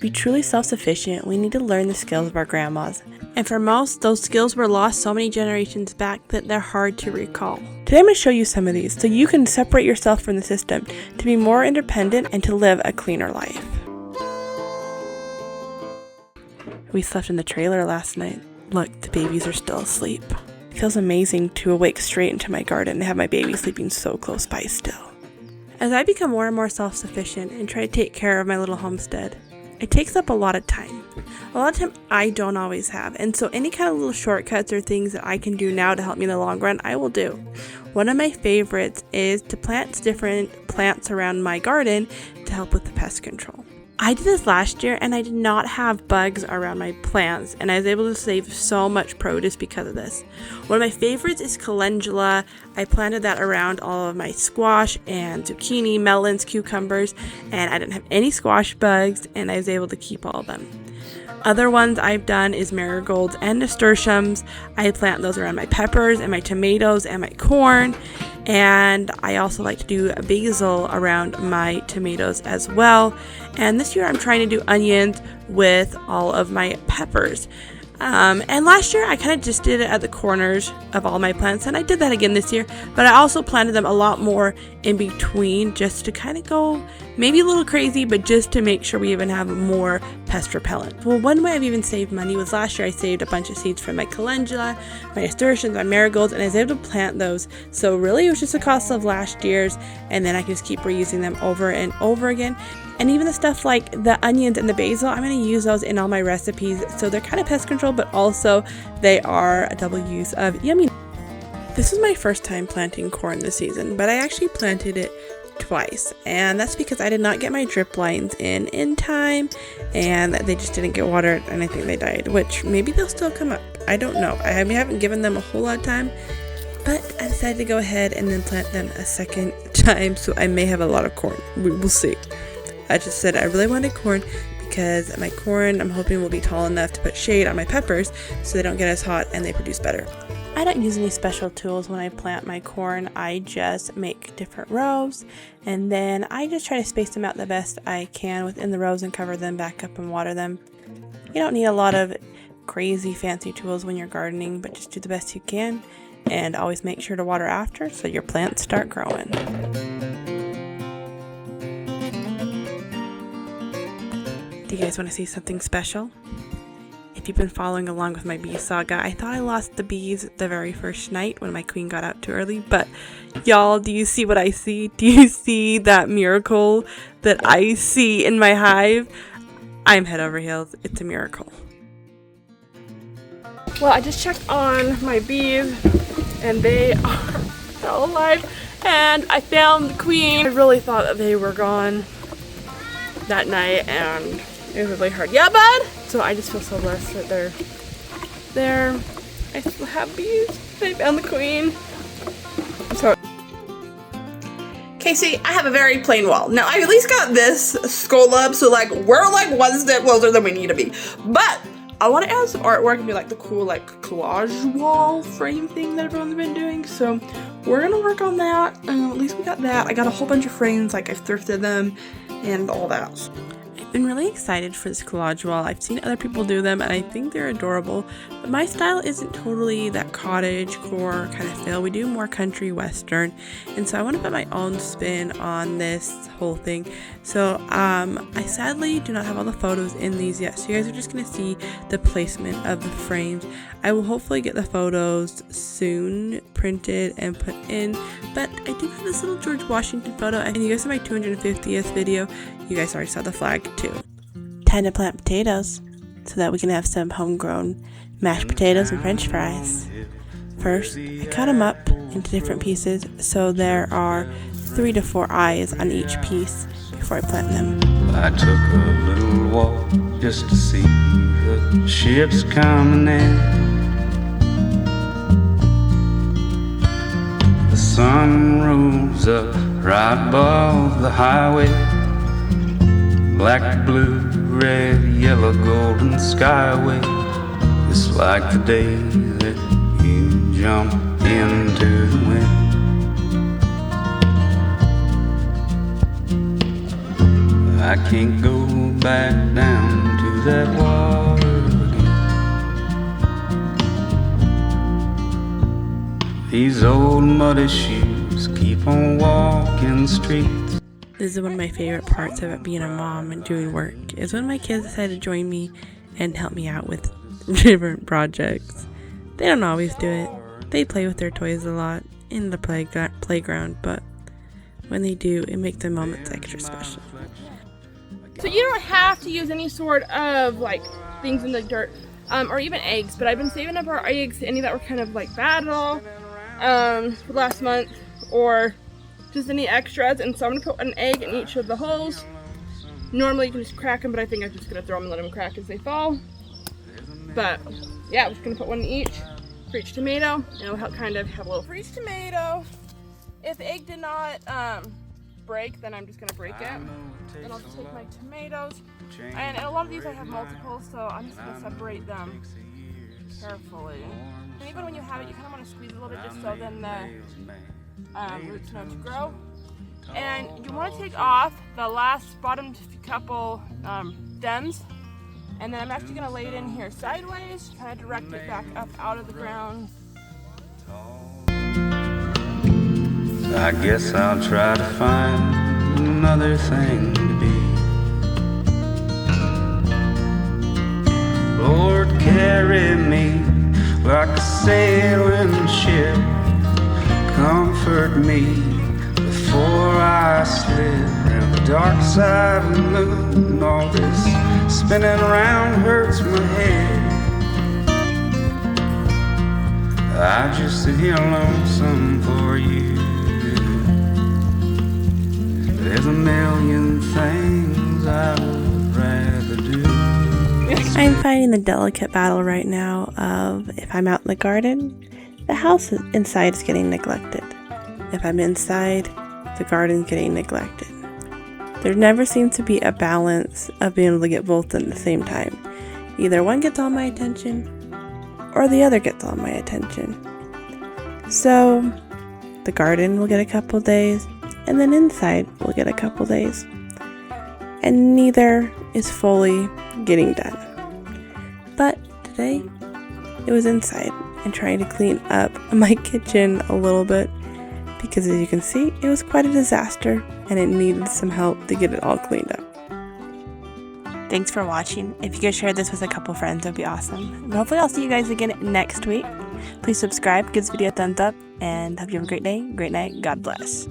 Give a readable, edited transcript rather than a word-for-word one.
be truly self-sufficient, we need to learn the skills of our grandmas. And for most, those skills were lost so many generations back that they're hard to recall. Today I'm going to show you some of these so you can separate yourself from the system to be more independent and to live a cleaner life. We slept in the trailer last night. Look, the babies are still asleep. It feels amazing to awake straight into my garden and have my baby sleeping so close by still. As I become more and more self-sufficient and try to take care of my little homestead, it takes up a lot of time. A lot of time I don't always have, and so any kind of little shortcuts or things that I can do now to help me in the long run, I will do. One of my favorites is to plant different plants around my garden to help with the pest control. I did this last year and I did not have bugs around my plants, and I was able to save so much produce because of this. One of my favorites is calendula. I planted that around all of my squash and zucchini, melons, cucumbers, and I didn't have any squash bugs and I was able to keep all of them. Other ones I've done is marigolds and nasturtiums. I plant those around my peppers and my tomatoes and my corn. And I also like to do a basil around my tomatoes as well. And this year I'm trying to do onions with all of my peppers. And last year I kind of just did it at the corners of all my plants, and I did that again this year, but I also planted them a lot more in between just to kind of go maybe a little crazy, but just to make sure we even have more pest repellent. Well, one way I've even saved money was last year I saved a bunch of seeds from my calendula, my nasturtiums, my marigolds, and I was able to plant those. So really it was just the cost of last year's, and then I can just keep reusing them over and over again. And even the stuff like the onions and the basil, I'm going to use those in all my recipes. So they're kind of pest control, but also they are a double use of yummy. This is my first time planting corn this season, but I actually planted it twice. And that's because I did not get my drip lines in time, and they just didn't get watered, and I think they died, which maybe they'll still come up. I don't know. I haven't given them a whole lot of time, but I decided to go ahead and then plant them a second time, so I may have a lot of corn. We will see. I just said I really wanted corn because my corn I'm hoping will be tall enough to put shade on my peppers so they don't get as hot and they produce better. I don't use any special tools when I plant my corn. I just make different rows, and then I just try to space them out the best I can within the rows and cover them back up and water them. You don't need a lot of crazy fancy tools when you're gardening, but just do the best you can, and always make sure to water after so your plants start growing. Do you guys want to see something special? If you've been following along with my bee saga, I thought I lost the bees the very first night when my queen got out too early, but y'all, do you see what I see? Do you see that miracle that I see in my hive? I'm head over heels. It's a miracle. Well, I just checked on my bees and they are still alive, and I found the queen. I really thought that they were gone that night, and it was really hard. Yeah, bud? So I just feel so blessed that they're there. I still have bees. I found the queen. So, okay, see, I have a very plain wall. Now, I at least got this skull up, so like we're like one step closer than we need to be. But I want to add some artwork and do like the cool like collage wall frame thing that everyone's been doing. So we're gonna work on that. At least we got that. I got a whole bunch of frames, like I've thrifted them and all that. I've been really excited for this collage wall. I've seen other people do them and I think they're adorable, but my style isn't totally that cottage core kind of feel. We do more country western, and so I want to put my own spin on this whole thing. So I sadly do not have all the photos in these yet, so you guys are just going to see the placement of the frames. I will hopefully get the photos soon printed and put in, but I do have this little George Washington photo, and you guys saw my 250th video. You guys already saw the flag too. Time to plant potatoes so that we can have some homegrown mashed potatoes and french fries. First, I cut them up into different pieces so there are 3 to 4 eyes on each piece before I plant them. I took a little walk just to see the ships coming in. The sun rose up right above the highway. Black, blue, red, yellow, golden skyway. It's like the day that you jump into the wind. I can't go back down to that water again. These old muddy shoes keep on walking the streets. This is one of my favorite parts about being a mom and doing work, is when my kids decide to join me and help me out with different projects. They don't always do it. They play with their toys a lot in the playground, but when they do, it makes the moments extra special. So you don't have to use any sort of like things in the dirt, or even eggs, but I've been saving up our eggs, any that were kind of like bad at all, for last month, or just any extras, and so I'm gonna put an egg in each of the holes. Normally you can just crack them, but I think I'm just gonna throw them and let them crack as they fall. But yeah, I'm just gonna put one in each for each tomato, and it'll help kind of have a little for each tomato. If the egg did not break, then I'm just gonna break it. Then I'll just take my tomatoes, and a lot of these I have multiples, so I'm just gonna separate them carefully. And even when you have it, you kind of want to squeeze a little bit just so then the roots know to grow. And you want to take off the last bottom couple stems, and then I'm actually going to lay it in here sideways, kind of direct it back up out of the ground. I guess I'll try to find another thing to be. Lord, carry me like a sailing ship. Comfort me before I slip around the dark side of the moon. All this spinning around hurts my head. I just sit here lonesome for you. There's a million things I would rather do. I'm fighting the delicate battle right now of if I'm out in the garden, the house inside is getting neglected. If I'm inside, the garden's getting neglected. There never seems to be a balance of being able to get both at the same time. Either one gets all my attention, or the other gets all my attention. So, the garden will get a couple days, and then inside will get a couple days. And neither is fully getting done. But today, it was inside and trying to clean up my kitchen a little bit, because as you can see, it was quite a disaster and it needed some help to get it all cleaned up. Thanks for watching. If you could share this with a couple friends, that would be awesome. And hopefully I'll see you guys again next week. Please subscribe, give this video a thumbs up, and hope you have a great day, great night. God bless.